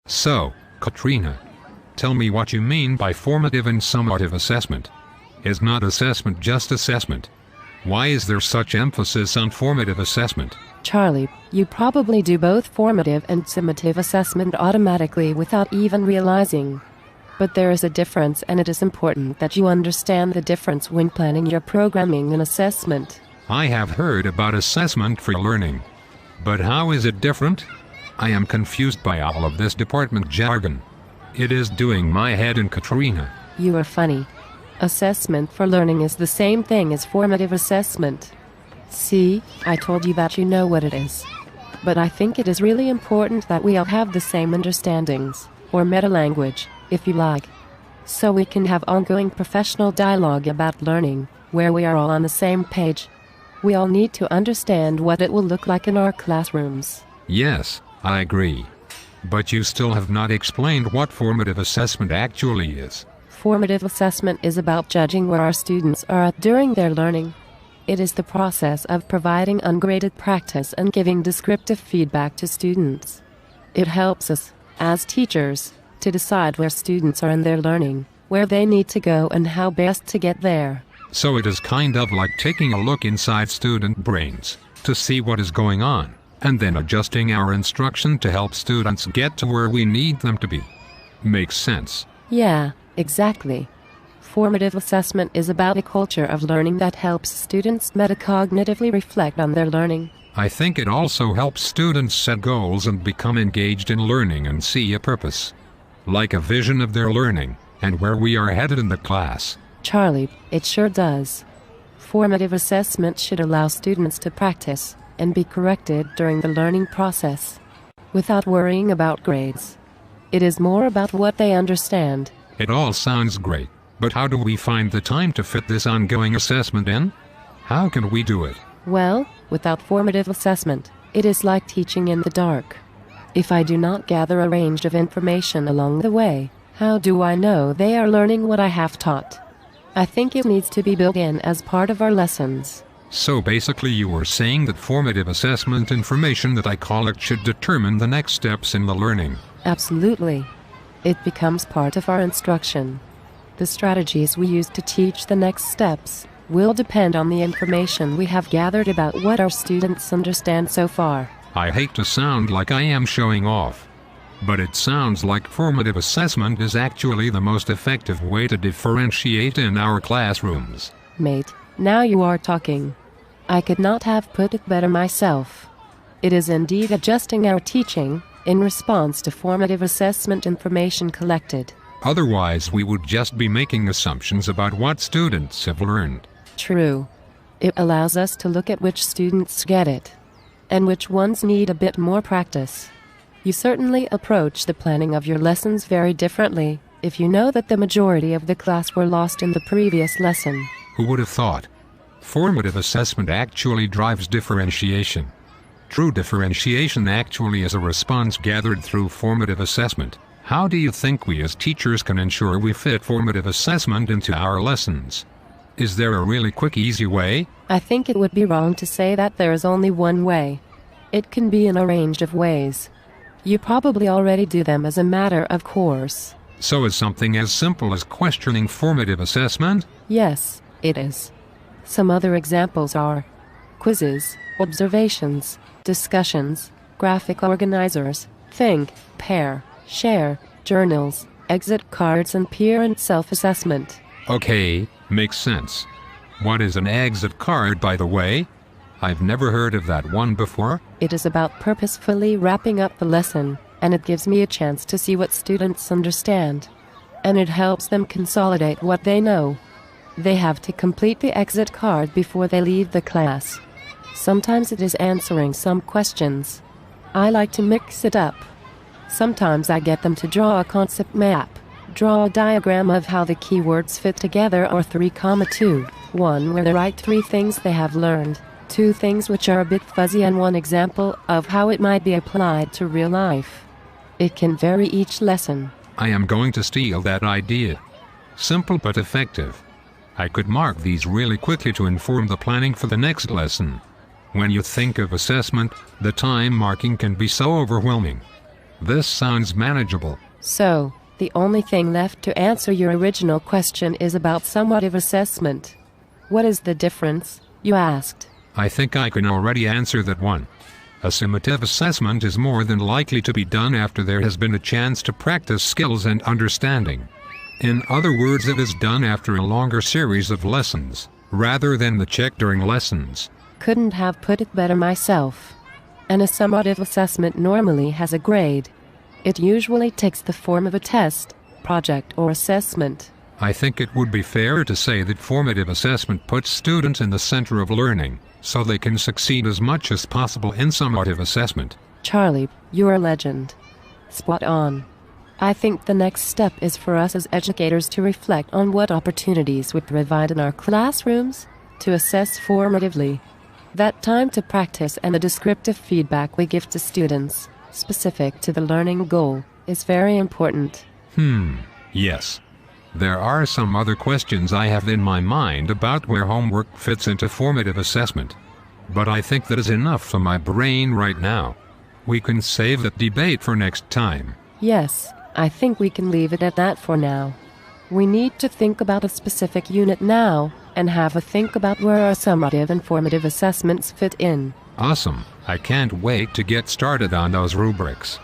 So, Katrina, tell me what you mean by formative and summative assessment. Is not assessment just assessment? Why is there such emphasis on formative assessment? Charlie, you probably do both formative and summative assessment automatically without even realizing. But there is a difference, and it is important that you understand the difference when planning your programming and assessment. I have heard about assessment for learning. But how is it different? I am confused by all of this department jargon. It is doing my head in, Katrina. You are funny. Assessment for learning is the same thing as formative assessment. See, I told you that you know what it is. But I think it is really important that we all have the same understandings, or meta-language, if you like. So we can have ongoing professional dialogue about learning, where we are all on the same page. We all need to understand what it will look like in our classrooms. Yes, I agree. But you still have not explained what formative assessment actually is. Formative assessment is about judging where our students are at during their learning. It is the process of providing ungraded practice and giving descriptive feedback to students. It helps us, as teachers, to decide where students are in their learning, where they need to go, and how best to get there. So it is kind of like taking a look inside student brains to see what is going on, and then adjusting our instruction to help students get to where we need them to be. Makes sense. Yeah, exactly. Formative assessment is about a culture of learning that helps students metacognitively reflect on their learning. I think it also helps students set goals and become engaged in learning and see a purpose, like a vision of their learning and where we are headed in the class. Charlie, it sure does. Formative assessment should allow students to practice and be corrected during the learning process, without worrying about grades. It is more about what they understand. It all sounds great, but how do we find the time to fit this ongoing assessment in? How can we do it? Well, without formative assessment, it is like teaching in the dark. If I do not gather a range of information along the way, how do I know they are learning what I have taught? I think it needs to be built in as part of our lessons. So basically you were saying that formative assessment information, that I call it, should determine the next steps in the learning. Absolutely. It becomes part of our instruction. The strategies we use to teach the next steps will depend on the information we have gathered about what our students understand so far. I hate to sound like I am showing off, but it sounds like formative assessment is actually the most effective way to differentiate in our classrooms. Mate, now you are talking. I could not have put it better myself. It is indeed adjusting our teaching in response to formative assessment information collected. Otherwise we would just be making assumptions about what students have learned. True. It allows us to look at which students get it, and which ones need a bit more practice. You certainly approach the planning of your lessons very differently if you know that the majority of the class were lost in the previous lesson. Who would have thought? Formative assessment actually drives differentiation. True differentiation actually is a response gathered through formative assessment. How do you think we as teachers can ensure we fit formative assessment into our lessons? Is there a really quick, easy way? I think it would be wrong to say that there is only one way. It can be in a range of ways. You probably already do them as a matter of course. So is something as simple as questioning formative assessment? Yes, it is. Some other examples are quizzes, observations, discussions, graphic organizers, think, pair, share, journals, exit cards, and peer and self-assessment. Okay, makes sense. What is an exit card, by the way? I've never heard of that one before. It is about purposefully wrapping up the lesson, and it gives me a chance to see what students understand. And it helps them consolidate what they know. They have to complete the exit card before they leave the class. Sometimes it is answering some questions. I like to mix it up. Sometimes I get them to draw a concept map, draw a diagram of how the keywords fit together, or 3,2, 1 where they write 3 things they have learned, 2 things which are a bit fuzzy, and 1 example of how it might be applied to real life. It can vary each lesson. I am going to steal that idea. Simple but effective. I could mark these really quickly to inform the planning for the next lesson. When you think of assessment, the time marking can be so overwhelming. This sounds manageable. So, the only thing left to answer your original question is about summative assessment. What is the difference, you asked? I think I can already answer that one. A summative assessment is more than likely to be done after there has been a chance to practice skills and understanding. In other words, it is done after a longer series of lessons, rather than the check during lessons. Couldn't have put it better myself. And a summative assessment normally has a grade. It usually takes the form of a test, project, or assessment. I think it would be fair to say that formative assessment puts students in the center of learning, so they can succeed as much as possible in summative assessment. Charlie, you're a legend. Spot on. I think the next step is for us as educators to reflect on what opportunities we provide in our classrooms to assess formatively. That time to practice and the descriptive feedback we give to students, specific to the learning goal, is very important. Yes. There are some other questions I have in my mind about where homework fits into formative assessment. But I think that is enough for my brain right now. We can save that debate for next time. Yes, I think we can leave it at that for now. We need to think about a specific unit now, and have a think about where our summative and formative assessments fit in. Awesome. I can't wait to get started on those rubrics.